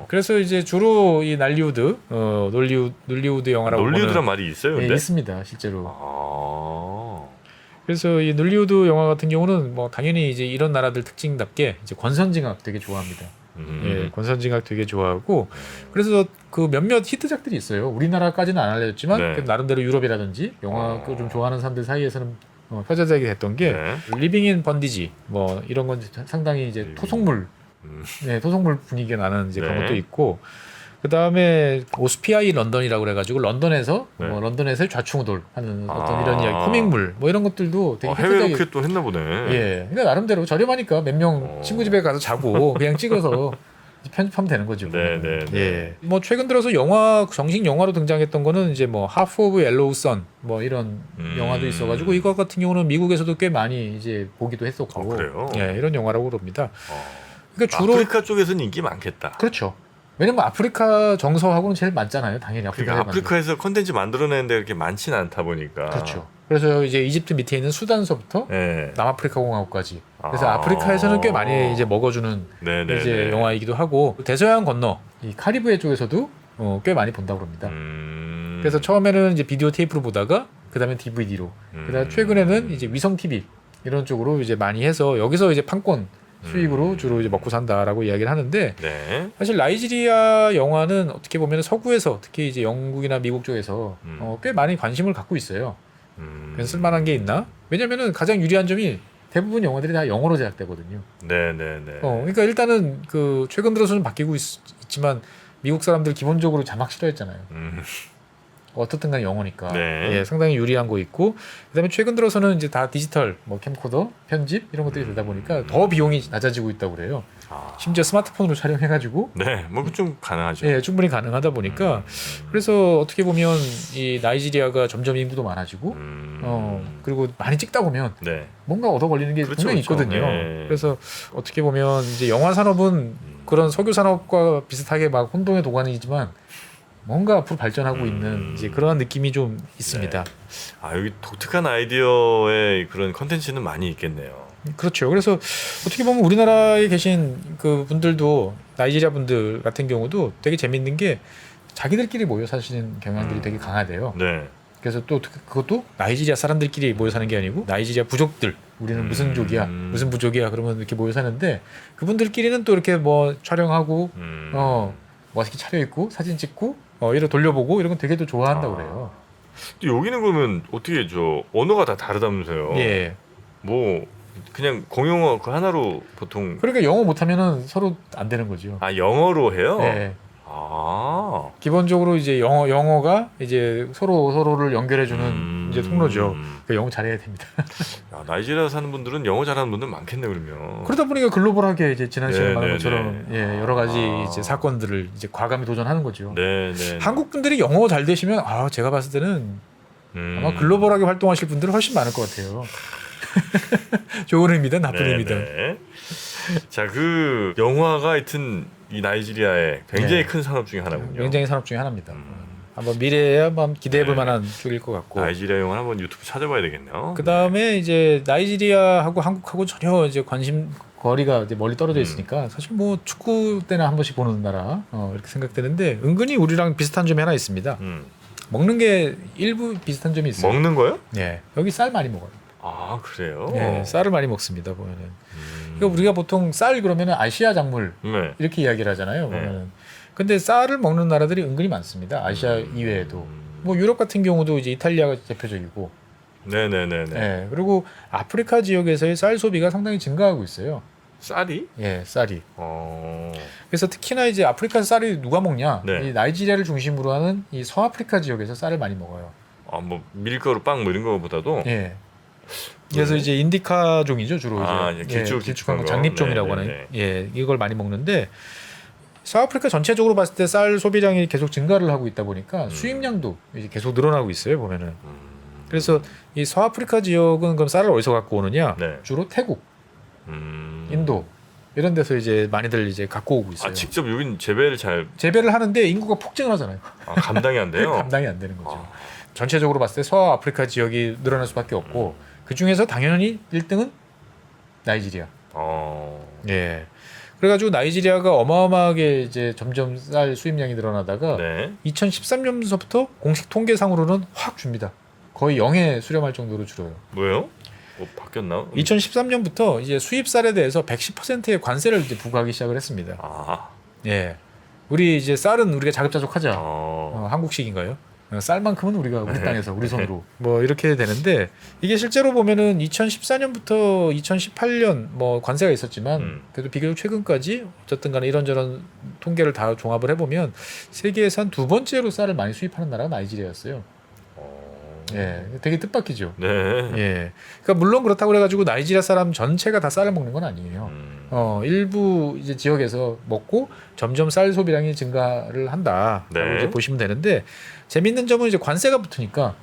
그래서 이제 주로 이 날리우드, 놀리우드 영화라고 놀리우드란 보는 말이 있어요, 예, 근데? 있습니다, 실제로. 그래서 이 놀리우드 영화 같은 경우는 뭐 당연히 이제 이런 나라들 특징답게 이제 권선징악 되게 좋아합니다. 예, 권선징악 되게 좋아하고 그래서 그 몇몇 히트작들이 있어요. 우리나라까지는 안 알려졌지만 네. 그래도 나름대로 유럽이라든지 영화 좀 좋아하는 사람들 사이에서는 화제작이 됐던 게 네. 리빙 인 번디지 뭐 이런 건 상당히 이제 토속물 네, 토속물 분위기가 나는 이제 그런 네. 것도 있고 그 다음에 오스피아이 런던이라고 그래가지고 런던에서 네. 런던에서의 좌충우돌하는 어떤 이런 이야기 코믹물 뭐 이런 것들도 되게 해외 히트작이 로켓 또 했나 보네. 예, 그러니까 나름대로 저렴하니까 몇 명 친구 집에 가서 자고 그냥 찍어서 편집하면 되는 거죠. 네네. 예. 뭐 최근 들어서 영화 정식 영화로 등장했던 거는 이제 뭐 하프 오브 옐로우 선 뭐 이런 영화도 있어가지고 이거 같은 경우는 미국에서도 꽤 많이 이제 보기도 했었고. 그래요? 예, 이런 영화라고 그럽니다. 그러니까 주로 아프리카 쪽에서는 인기 많겠다. 그렇죠. 왜냐면 아프리카 정서하고는 제일 많잖아요. 당연히 그러니까 아프리카에서 컨텐츠 만들어내는데 그렇게 많지는 않다 보니까. 그렇죠. 그래서 이제 이집트 밑에 있는 수단서부터 네. 남아프리카 공화국까지. 그래서 아프리카에서는 꽤 많이 이제 먹어주는 네네네. 이제 영화이기도 하고 대서양 건너 이 카리브해 쪽에서도 꽤 많이 본다고 합니다. 그래서 처음에는 이제 비디오 테이프로 보다가 그다음에 DVD로, 그다음 최근에는 이제 위성 TV 이런 쪽으로 이제 많이 해서 여기서 이제 판권 수익으로 주로 이제 먹고 산다라고 이야기를 하는데 네. 사실 나이지리아 영화는 어떻게 보면 서구에서 특히 이제 영국이나 미국 쪽에서 꽤 많이 관심을 갖고 있어요. 그래서 쓸만한 게 있나? 왜냐면은 가장 유리한 점이 대부분 영화들이 다 영어로 제작되거든요. 네네네. 그러니까 일단은 그 최근 들어서는 바뀌고 있지만 미국 사람들 기본적으로 자막 싫어했잖아요. 어떻든 간에 영어니까 네. 예, 상당히 유리한 거 있고 그다음에 최근 들어서는 이제 다 디지털 뭐 캠코더 편집 이런 것들이 되다 보니까 더 비용이 낮아지고 있다고 그래요. 심지어 스마트폰으로 촬영해가지고 네, 뭐 좀 가능하죠. 예, 충분히 가능하다 보니까 그래서 어떻게 보면 이 나이지리아가 점점 인구도 많아지고 그리고 많이 찍다 보면 네. 뭔가 얻어 걸리는 게 그렇죠, 분명히 그렇죠. 있거든요. 네. 그래서 어떻게 보면 이제 영화 산업은 그런 석유 산업과 비슷하게 막 혼동의 도가니지만 뭔가 앞으로 발전하고 있는 이제 그런 느낌이 좀 있습니다. 네. 아, 여기 독특한 아이디어의 그런 컨텐츠는 많이 있겠네요. 그렇죠. 그래서 어떻게 보면 우리나라에 계신 그 분들도 나이지리아 분들 같은 경우도 되게 재밌는 게 자기들끼리 모여 사시는 경향들이 되게 강하대요. 네. 그래서 또 그것도 나이지리아 사람들끼리 모여 사는 게 아니고 나이지리아 부족들 우리는 무슨 족이야 무슨 부족이야 그러면 이렇게 모여 사는데 그분들끼리는 또 이렇게 뭐 촬영하고 멋있게 차려입고 사진 찍고 이런 돌려보고 이런 건 되게 또 좋아한다고 그래요. 또 여기는 그러면 어떻게 언어가 다 다르다면서요? 예. 뭐 그냥 공용어 그 하나로 보통 그러니까 영어 못하면은 서로 안 되는 거죠. 영어로 해요? 예. 아. 기본적으로 이제 영어가 이제 서로를 연결해주는 이제 통로죠. 그러니까 영어 잘해야 됩니다. 야, 나이지리아 사는 분들은 영어 잘하는 분들 많겠네 그러면. 그러다 보니까 글로벌하게 이제 지난 시간에 네, 말한 네, 것처럼 네. 예, 여러 가지 아. 이제 사건들을 이제 과감히 도전하는 거죠. 네, 네. 한국 분들이 영어 잘 되시면 제가 봤을 때는 아마 글로벌하게 활동하실 분들은 훨씬 많을 것 같아요. 좋은 의미든 나쁜 네, 의미든. 네. 자, 그 영화가 하여튼 이 나이지리아의 굉장히 네. 큰 산업 중에 하나군요. 굉장히 산업 중에 하나입니다. 한번 미래에 한번 기대해볼 네. 만한 쪽일 것 같고. 나이지리아 영화 한번 유튜브 찾아봐야 되겠네요. 그 다음에 이제 나이지리아하고 한국하고 전혀 이제 관심 거리가 이제 멀리 떨어져 있으니까 사실 뭐 축구 때나 한 번씩 보는 나라 이렇게 생각되는데 은근히 우리랑 비슷한 점이 하나 있습니다. 먹는 게 일부 비슷한 점이 있어요. 먹는 거요? 네, 여기 쌀 많이 먹어요. 아, 그래요? 네, 쌀을 많이 먹습니다 보면은. 그러니까 우리가 보통 쌀 그러면은 아시아 작물 네. 이렇게 이야기를 하잖아요. 네. 보면은. 근데 쌀을 먹는 나라들이 은근히 많습니다. 아시아 이외에도. 뭐 유럽 같은 경우도 이제 이탈리아가 대표적이고. 네네네네. 네, 그리고 아프리카 지역에서의 쌀 소비가 상당히 증가하고 있어요. 쌀이? 예, 쌀이. 어. 그래서 특히나 이제 아프리카 쌀이 누가 먹냐? 네. 이 나이지리아를 중심으로 하는 이 서아프리카 지역에서 쌀을 많이 먹어요. 아, 뭐 밀가루 빵 뭐 이런 거보다도. 예. 그래서 이제 인디카종이죠 주로 아, 이제 길쭉한 거. 장립종이라고 네, 하는 네, 예 이걸 많이 먹는데 서아프리카 전체적으로 봤을 때 쌀 소비량이 계속 증가를 하고 있다 보니까 수입량도 이제 계속 늘어나고 있어요 보면은. 그래서 이 서아프리카 지역은 그럼 쌀을 어디서 갖고 오느냐? 네. 주로 태국, 인도 이런 데서 이제 많이들 이제 갖고 오고 있어요. 아, 직접 여긴 재배를 잘 재배를 하는데 인구가 폭증을 하잖아요. 감당이 안 돼요. 감당이 안 되는 거죠. 아. 전체적으로 봤을 때 서아프리카 지역이 늘어날 수밖에 없고 그 중에서 당연히 1등은 나이지리아. 예. 그래가지고 나이지리아가 어마어마하게 이제 점점 쌀 수입량이 늘어나다가 네. 2013년부터 공식 통계상으로는 확 줍니다. 거의 0에 수렴할 정도로 줄어요. 뭐예요? 뭐 바뀌었나? 2013년부터 이제 수입 쌀에 대해서 110%의 관세를 이제 부과하기 시작을 했습니다. 아. 예. 우리 이제 쌀은 우리가 자급자족하자. 어. 한국식인가요? 쌀만큼은 우리가 우리 네. 땅에서 우리 손으로 뭐 이렇게 되는데 이게 실제로 보면은 2014년부터 2018년 뭐 관세가 있었지만 그래도 비교적 최근까지 어쨌든 간에 이런저런 통계를 다 종합을 해보면 세계에서 한 두 번째로 쌀을 많이 수입하는 나라가 나이지리아였어요. 예, 되게 뜻밖이죠. 네. 예, 그러니까 물론 그렇다고 그래가지고 나이지리아 사람 전체가 다 쌀을 먹는 건 아니에요. 일부 이제 지역에서 먹고 점점 쌀 소비량이 증가를 한다라고 네. 이제 보시면 되는데 재밌는 점은 이제 관세가 붙으니까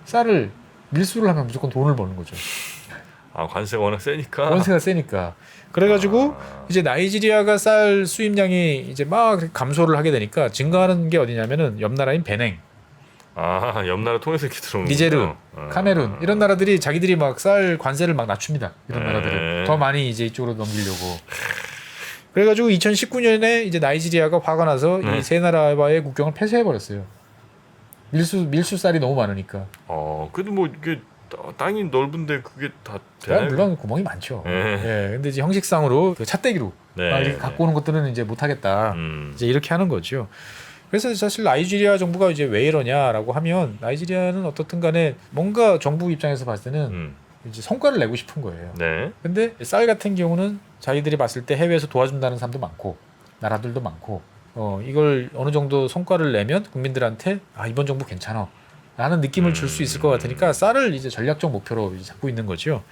쌀을 밀수를 하면 무조건 돈을 버는 거죠. 아, 관세가 워낙 세니까. 관세가 세니까. 그래가지고 이제 나이지리아가 쌀 수입량이 이제 막 감소를 하게 되니까 증가하는 게 어디냐면은 옆 나라인 베냉, 아, 옆 나라 통해서 이렇게 들어오는 니제르, 카메룬 이런 나라들이 자기들이 막 쌀 관세를 막 낮춥니다. 이런 네. 나라들은 더 많이 이제 이쪽으로 넘기려고. 그래가지고 2019년에 이제 나이지리아가 화가 나서 이 세 나라와의 국경을 폐쇄해 버렸어요. 밀수 쌀이 너무 많으니까. 그래도 뭐 이게 땅이 넓은데 그게 다 그냥 물론 구멍이 많죠. 네. 예, 근데 이제 형식상으로 그 찻대기로 네. 막 이렇게 갖고 오는 것들은 이제 못 하겠다. 이제 이렇게 하는 거죠. 그래서 사실 나이지리아 정부가 이제 왜 이러냐라고 하면 나이지리아는 어떻든 간에 뭔가 정부 입장에서 봤을 때는 이제 성과를 내고 싶은 거예요. 네. 근데 쌀 같은 경우는 자기들이 봤을 때 해외에서 도와준다는 사람도 많고 나라들도 많고 이걸 어느 정도 성과를 내면 국민들한테 이번 정부 괜찮아 라는 느낌을 줄 수 있을 것 같으니까 쌀을 이제 전략적 목표로 이제 잡고 있는 거죠.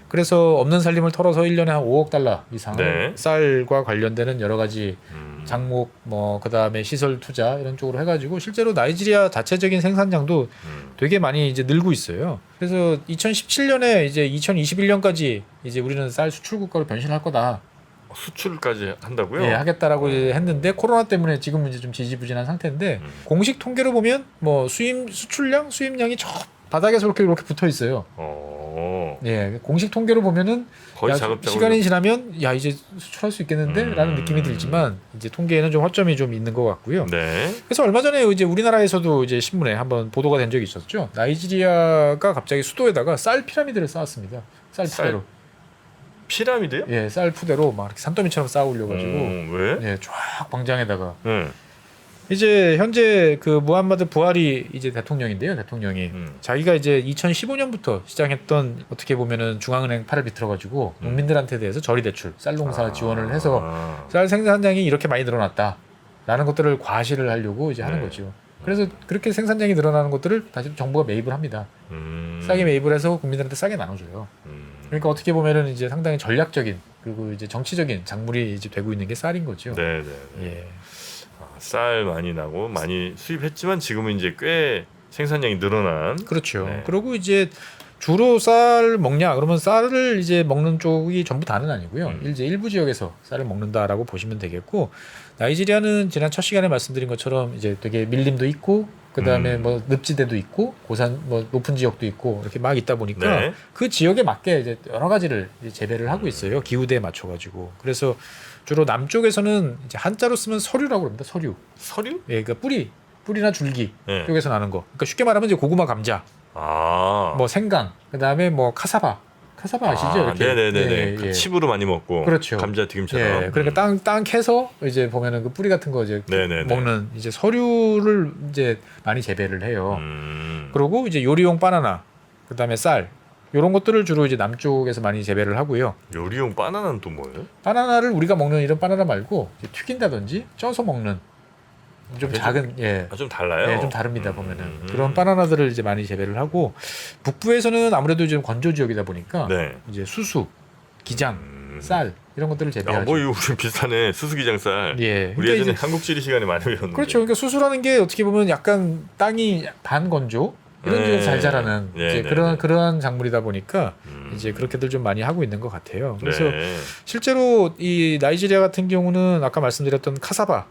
그래서 없는 살림을 털어서 1년에 한 5억 달러 이상을 네. 쌀과 관련되는 여러 가지 장목 뭐 그다음에 시설 투자 이런 쪽으로 해가지고 실제로 나이지리아 자체적인 생산량도 되게 많이 이제 늘고 있어요. 그래서 2017년에 이제 2021년까지 이제 우리는 쌀 수출 국가로 변신할 거다. 수출까지 한다고요? 예, 하겠다라고 이제 했는데 코로나 때문에 지금은 이제 좀 지지부진한 상태인데 공식 통계로 보면 뭐 수입량이 저 바닥에서 이렇게 붙어 있어요. 예, 공식 통계로 보면은 거의 자급자족. 시간이 지나면 이제 수출할 수 있겠는데라는 느낌이 들지만 이제 통계에는 좀 허점이 좀 있는 것 같고요. 네. 그래서 얼마 전에 이제 우리나라에서도 이제 신문에 한번 보도가 된 적이 있었죠. 나이지리아가 갑자기 수도에다가 쌀 피라미드를 쌓았습니다. 쌀 푸대로. 피라미드요? 예, 쌀 푸대로 막 이렇게 산더미처럼 쌓아 올려가지고 왜? 예, 쫙 광장에다가 네. 이제 현재 그 무함마드 부하리 이제 대통령인데요. 대통령이 자기가 이제 2015년부터 시작했던 어떻게 보면은 중앙은행 팔을 비틀어 가지고 농민들한테 대해서 저리 대출, 쌀 농사 지원을 해서 쌀 생산량이 이렇게 많이 늘어났다라는 것들을 과시를 하려고 이제 하는 거죠. 그래서 그렇게 생산량이 늘어나는 것들을 다시 정부가 매입을 합니다. 싸게 매입을 해서 국민들한테 싸게 나눠줘요. 그러니까 어떻게 보면은 이제 상당히 전략적인 그리고 이제 정치적인 작물이 이제 되고 있는 게 쌀인 거죠. 네네. 예. 쌀 많이 나고 많이 수입했지만 지금은 이제 꽤 생산량이 늘어난. 그렇죠. 네. 그리고 이제 주로 쌀 먹냐 그러면 쌀을 이제 먹는 쪽이 전부 다는 아니고요. 이제 일부 지역에서 쌀을 먹는다라고 보시면 되겠고, 나이지리아는 지난 첫 시간에 말씀드린 것처럼 이제 되게 밀림도 있고 그다음에 뭐 늪지대도 있고 고산 뭐 높은 지역도 있고 이렇게 막 있다 보니까 네. 그 지역에 맞게 이제 여러 가지를 이제 재배를 하고 있어요. 기후대에 맞춰 가지고. 그래서 주로 남쪽에서는 이제 한자로 쓰면 서류라고 합니다. 서류. 서류? 예, 그러니까 뿌리나 줄기 네. 쪽에서 나는 거. 그러니까 쉽게 말하면 이제 고구마, 감자, 아. 뭐 생강, 그다음에 뭐 카사바 아시죠? 이렇게. 네네네네. 예, 예. 칩으로 많이 먹고. 그렇죠. 감자 튀김처럼. 예, 그러니까 땅 캐서 이제 보면은 그 뿌리 같은 거 이제 네네네. 먹는 이제 서류를 이제 많이 재배를 해요. 음. 그리고 이제 요리용 바나나, 그다음에 쌀 이런 것들을 주로 이제 남쪽에서 많이 재배를 하고요. 요리용 바나나는 또 뭐예요? 바나나를 우리가 먹는 이런 바나나 말고 이제 튀긴다든지 쪄서 먹는 좀 작은 예. 좀 달라요. 네, 좀 다릅니다 보면은 그런 바나나들을 이제 많이 재배를 하고, 북부에서는 아무래도 좀 건조 지역이다 보니까 네. 이제 수수, 기장, 쌀 이런 것들을 재배하죠. 뭐 이거 우리 비슷하네. 수수기장쌀. 예, 우리 그러니까 예전에 이제- 한국지리 시간에 많이 배웠는데. 그렇죠. 그러니까 수수라는 게 어떻게 보면 약간 땅이 반건조 이런 네. 지역에서 잘 자라는 네, 이제 네, 그러한 작물이다 보니까 이제 그렇게들 좀 많이 하고 있는 것 같아요. 그래서 네. 실제로 이 나이지리아 같은 경우는 아까 말씀드렸던 카사바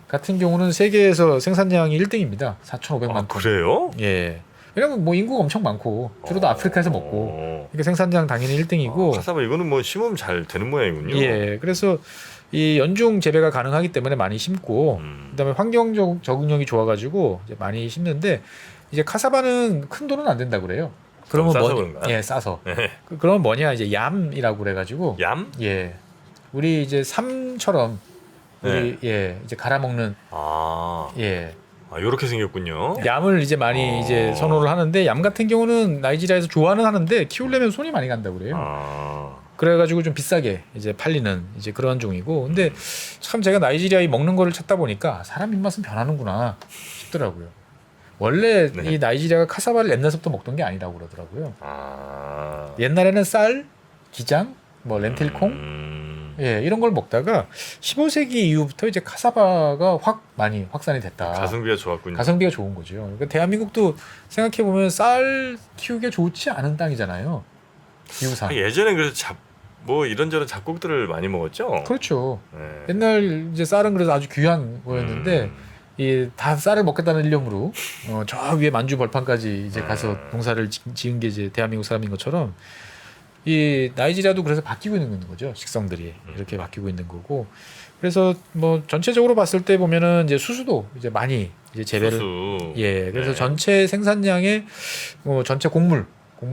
같은 경우는 세계에서 생산량이 1등입니다. 4,500만 아, 톤. 그래요? 예. 왜냐면 뭐 인구가 엄청 많고 주로 다 아프리카에서 먹고 그러니까 생산량 당연히 1등이고. 카사바 이거는 뭐 심으면 잘 되는 모양이군요. 예. 그래서 이 연중 재배가 가능하기 때문에 많이 심고 그다음에 환경 적응력이 좋아가지고 이제 많이 심는데, 이제 카사바는 큰 돈은 안 된다 그래요. 그러면 싸서 뭐 그런가? 예, 싸서. 네. 그러면 뭐냐 이제 얌이라고 그래가지고. 얌? 예. 우리 이제 삼처럼 우리 예 이제 갈아 먹는 아, 예. 요렇게 생겼군요. 얌을 이제 많이 이제 선호를 하는데, 얌 같은 경우는 나이지리아에서 좋아는 하는데 키우려면 손이 많이 간다고 그래요. 아, 그래가지고 좀 비싸게 이제 팔리는 이제 그런 종이고. 근데 참 제가 나이지리아 이 먹는 거를 찾다 보니까 사람 입맛은 변하는구나 싶더라고요. 원래 네. 이 나이지리아가 카사바를 옛날부터 먹던 게 아니라고 그러더라고요. 아. 옛날에는 쌀, 기장, 뭐 렌틸콩, 예, 이런 걸 먹다가 15세기 이후부터 이제 카사바가 많이 확산이 됐다. 가성비가 좋았군요. 가성비가 좋은 거죠. 그러니까 대한민국도 생각해 보면 쌀 키우기가 좋지 않은 땅이잖아요. 기후상. 예전에 그래서 뭐 이런저런 잡곡들을 많이 먹었죠. 그렇죠. 네. 옛날 이제 쌀은 그래서 아주 귀한 거였는데 이 다 쌀을 먹겠다는 일념으로 저 위에 만주 벌판까지 이제 가서 농사를 지은 게 이제 대한민국 사람인 것처럼 이 나이지리아도 그래서 바뀌고 있는 거죠. 식성들이 이렇게 바뀌고 있는 거고. 그래서 뭐 전체적으로 봤을 때 보면은 이제 수수도 이제 많이 이제 재배를 수수. 예, 그래서 네. 전체 생산량의 전체 곡물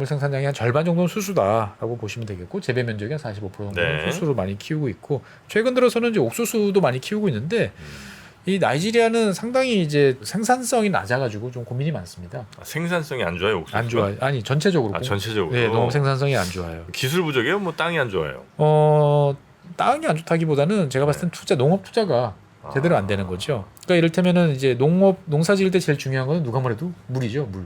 생산량의 한 절반 정도는 수수다라고 보시면 되겠고, 재배 면적이 한 45% 정도는 네. 수수로 많이 키우고 있고, 최근 들어서는 이제 옥수수도 많이 키우고 있는데 이 나이지리아는 상당히 이제 생산성이 낮아가지고 좀 고민이 많습니다. 생산성이 안 좋아요. 옥수수가? 안 좋아, 아니 전체적으로. 전체적으로. 네, 농업 생산성이 안 좋아요. 기술 부족이에요? 뭐 땅이 안 좋아요? 땅이 안 좋다기보다는 제가 봤을 땐 농업 투자가 제대로 안 되는 거죠. 그러니까 이를테면은 이제 농사 지을 때 제일 중요한 거는 누가 뭐래도 물이죠, 물.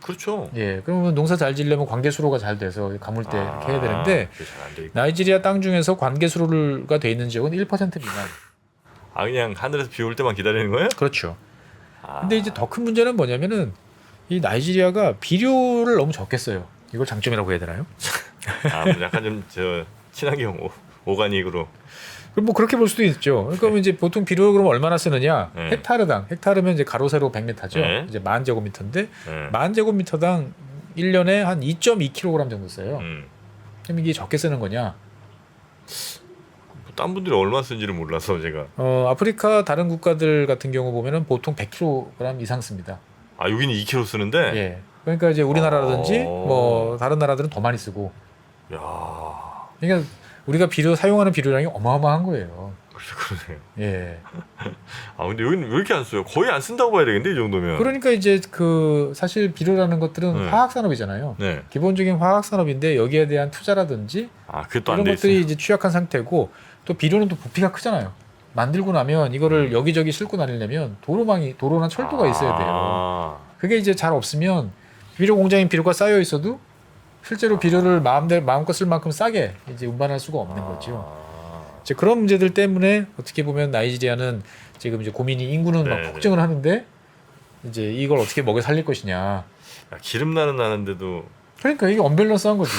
그렇죠. 예, 그러면 농사 잘 지려면 관계 수로가 잘 돼서 가물 때 이렇게 해야 되는데, 그게 잘안 돼 있고. 나이지리아 땅 중에서 관계 수로가 돼 있는 지역은 1% 미만. 그냥 하늘에서 비 올 때만 기다리는 거예요? 그렇죠. 근데 이제 더 큰 문제는 뭐냐면은 이 나이지리아가 비료를 너무 적게 써요. 이걸 장점이라고 해야 되나요? 뭐 약간 좀 친환경 오가닉으로. 그럼 뭐 그렇게 볼 수도 있죠. 그러니까 이제 보통 비료를 그럼 얼마나 쓰느냐? 네. 헥타르면 이제 가로 세로 100m죠. 네. 이제 10,000제곱미터인데 네. 10,000제곱미터당 1년에 한 2.2kg 정도 써요. 그럼 이게 적게 쓰는 거냐? 딴 분들이 얼마 쓴지를 몰라서 제가. 아프리카 다른 국가들 같은 경우 보면은 보통 100kg 이상 씁니다. 여기는 2kg 쓰는데. 예. 그러니까 이제 우리나라라든지 뭐 다른 나라들은 더 많이 쓰고. 야, 그러니까 우리가 사용하는 비료량이 어마어마한 거예요. 그러네요. 예. 근데 여기는 왜 이렇게 안 써요? 거의 안 쓴다고 봐야 되겠는데 이 정도면. 그러니까 이제 사실 비료라는 것들은 화학 산업이잖아요. 네. 기본적인 화학 산업인데 여기에 대한 투자라든지 그게 또 안 이런 돼 것들이 있어요. 이제 취약한 상태고, 또 비료는 또 부피가 크잖아요. 만들고 나면 이거를 여기저기 싣고 다니려면 도로나 철도가 있어야 돼요. 그게 이제 잘 없으면 비료 공장에 비료가 쌓여 있어도 실제로 비료를 마음껏 쓸 만큼 싸게 이제 운반할 수가 없는 거죠. 이제 그런 문제들 때문에 어떻게 보면 나이지리아는 지금 이제 고민이 인구는 막 폭증을 하는데 이제 이걸 어떻게 먹여 살릴 것이냐. 야, 기름 나는 나는데도 그러니까 이게 언밸런스한 거지.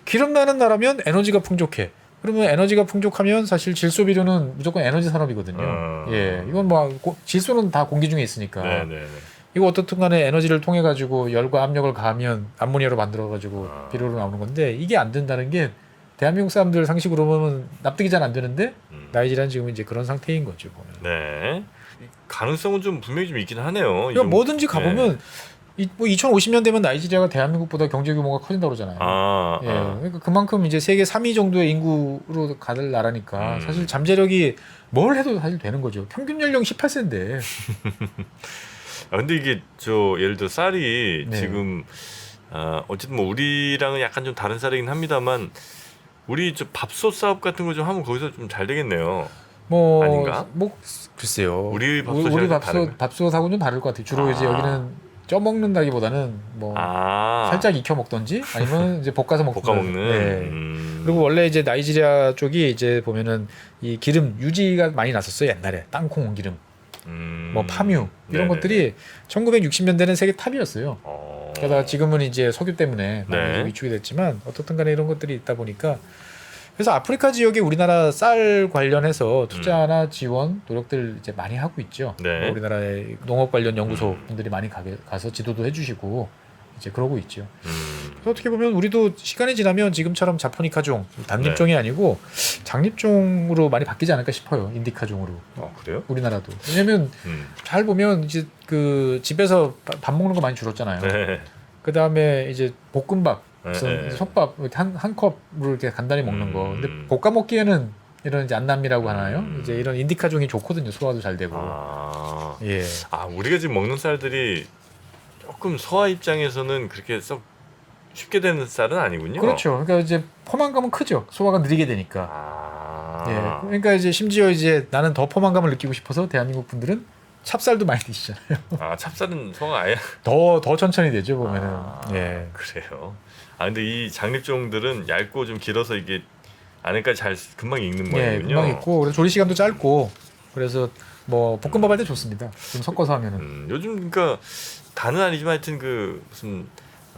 기름 나는 나라면 에너지가 풍족해. 그러면 에너지가 풍족하면 사실 질소 비료는 무조건 에너지 산업이거든요. 예, 이건 뭐 질소는 다 공기 중에 있으니까. 네네네. 이거 어떻든 간에 에너지를 통해 가지고 열과 압력을 가하면 암모니아로 만들어 가지고 비료로 나오는 건데 이게 안 된다는 게 대한민국 사람들 상식으로 보면 납득이 잘 안 되는데 나이지리아는 지금 이제 그런 상태인 거죠 보면. 네. 가능성은 좀 분명히 좀 있긴 하네요. 그러니까 뭐든지 가보면 뭐 2050년 되면 나이지리아가 대한민국보다 경제 규모가 커진다고 그러잖아요. 예, 그러니까 그만큼 이제 세계 3위 정도의 인구로 가는 나라니까 사실 잠재력이 뭘 해도 사실 되는 거죠. 평균 연령 18세인데. 근데 이게 예를 들어 쌀이 지금 어쨌든 뭐 우리랑은 약간 좀 다른 쌀이긴 합니다만 우리 밥솥 사업 같은 거 좀 하면 거기서 좀 잘 되겠네요. 뭐 아닌가? 뭐 글쎄요. 우리 우리 밥솥하고는 좀 다를 것 같아요. 주로 이제 여기는 쪄 먹는다기보다는 뭐 살짝 익혀 먹던지 아니면 이제 볶아서 먹던지. 볶아 먹는. 네. 그리고 원래 이제 나이지리아 쪽이 이제 보면은 이 기름 유지가 많이 났었어요 옛날에 땅콩 기름. 뭐 파뮤 이런 것들이 1960년대는 세계 탑이었어요. 게다가 지금은 이제 석유 때문에 많이 위축이 됐지만 어떻든 간에 이런 것들이 있다 보니까 그래서 아프리카 지역에 우리나라 쌀 관련해서 투자나 지원 노력들 이제 많이 하고 있죠. 뭐 우리나라의 농업 관련 연구소 분들이 많이 가서 지도도 해주시고 이제 그러고 있죠. 그래서 어떻게 보면 우리도 시간이 지나면 지금처럼 자포니카종 단립종이 아니고 장립종으로 많이 바뀌지 않을까 싶어요. 인디카종으로. 그래요? 우리나라도. 왜냐면 잘 보면 이제 그 집에서 밥 먹는 거 많이 줄었잖아요. 그 다음에 이제 볶음밥, 솥밥 한 컵으로 이렇게 간단히 먹는 거. 근데 볶아 먹기에는 이런 이제 안남미라고 하나요? 이제 이런 인디카종이 좋거든요. 소화도 잘 되고. 예. 우리가 지금 먹는 쌀들이 조금 소화 입장에서는 그렇게 썩 쉽게 되는 쌀은 아니군요. 그렇죠. 그러니까 이제 포만감은 크죠. 소화가 느리게 되니까. 예. 그러니까 이제 심지어 이제 나는 더 포만감을 느끼고 싶어서 대한민국 분들은 찹쌀도 많이 드시잖아요. 찹쌀은 소화가 아예 더 천천히 되죠 보면은. 예. 그래요. 근데 이 장립종들은 얇고 좀 길어서 이게 안에까지 잘 금방 익는 모양이군요. 예, 금방 익고 그래서 조리 시간도 짧고 그래서 뭐 볶음밥 할 때 좋습니다. 좀 섞어서 하면은. 요즘 그러니까 다는 아니지만 하여튼 그 무슨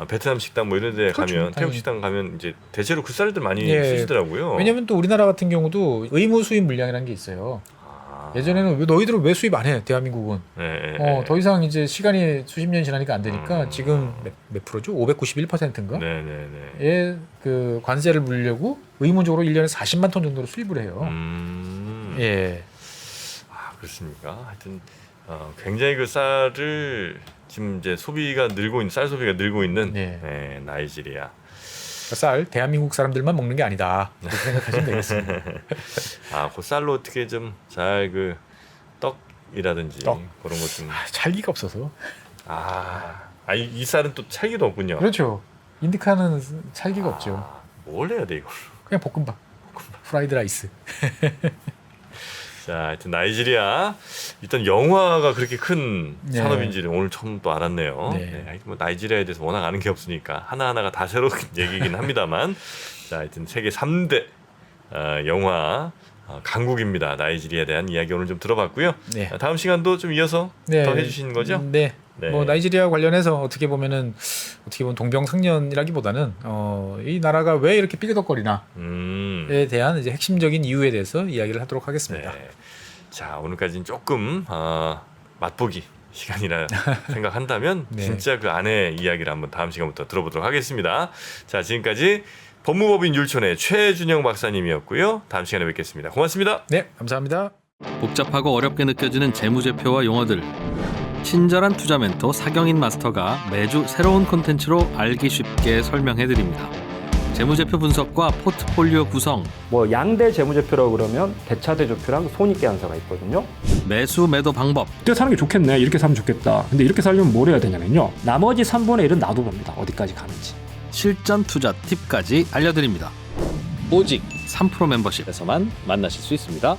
베트남 식당 뭐 이런 데 그렇죠, 가면 태국 식당 가면 이제 대체로 그 쌀들 많이 쓰시더라고요. 왜냐면 또 우리나라 같은 경우도 의무 수입 물량이라는 게 있어요. 예전에는 왜 너희들은 왜 수입 안 해? 대한민국은. 더 이상 이제 시간이 수십 년이 지나니까 안 되니까 지금 몇 프로죠? 591%인가? 예, 그 관세를 물려고 의무적으로 1년에 40만 톤 정도로 수입을 해요. 예. 그렇습니까? 하여튼 굉장히 그 쌀을 지금 이제 소비가 늘고 있는 쌀 소비가 늘고 있는 나이지리아. 쌀 대한민국 사람들만 먹는 게 아니다. 그렇게 생각하시면 되겠습니다. 그 쌀로 어떻게 좀 잘 그 떡이라든지 그런 것 좀. 찰기가 없어서. 이 쌀은 또 찰기도 없군요. 그렇죠. 인디카는 찰기가 없죠. 뭘 해야 돼 이걸? 그냥 볶음밥. 프라이드 라이스. 자, 하여튼 나이지리아 일단 영화가 그렇게 큰 산업인지를 오늘 처음 또 알았네요. 뭐 나이지리아에 대해서 워낙 아는 게 없으니까 하나하나가 다 새로운 얘기긴 합니다만 자, 하여튼 세계 3대 영화 강국입니다. 나이지리아에 대한 이야기 오늘 좀 들어봤고요. 다음 시간도 좀 이어서 더 해주시는 거죠? 뭐 나이지리아 관련해서 어떻게 보면 동병상련이라기보다는 이 나라가 왜 이렇게 삐그덕거리나에 대한 이제 핵심적인 이유에 대해서 이야기를 하도록 하겠습니다. 자, 오늘까지는 조금 맛보기 시간이라 생각한다면 진짜 그 안에 이야기를 한번 다음 시간부터 들어보도록 하겠습니다. 자, 지금까지 법무법인 율촌의 최준영 박사님이었고요. 다음 시간에 뵙겠습니다. 고맙습니다. 네, 감사합니다. 복잡하고 어렵게 느껴지는 재무제표와 용어들. 친절한 투자 멘토 사경인 마스터가 매주 새로운 콘텐츠로 알기 쉽게 설명해드립니다. 재무제표 분석과 포트폴리오 구성, 뭐 양대 재무제표라고 그러면 대차대조표랑 손익계산서가 있거든요. 매수 매도 방법, 이때 사는 게 좋겠네, 이렇게 사면 좋겠다. 근데 이렇게 살려면 뭘 해야 되냐면요, 나머지 3분의 1은 놔둬봅니다. 어디까지 가는지. 실전 투자 팁까지 알려드립니다. 오직 3프로 멤버십에서만 만나실 수 있습니다.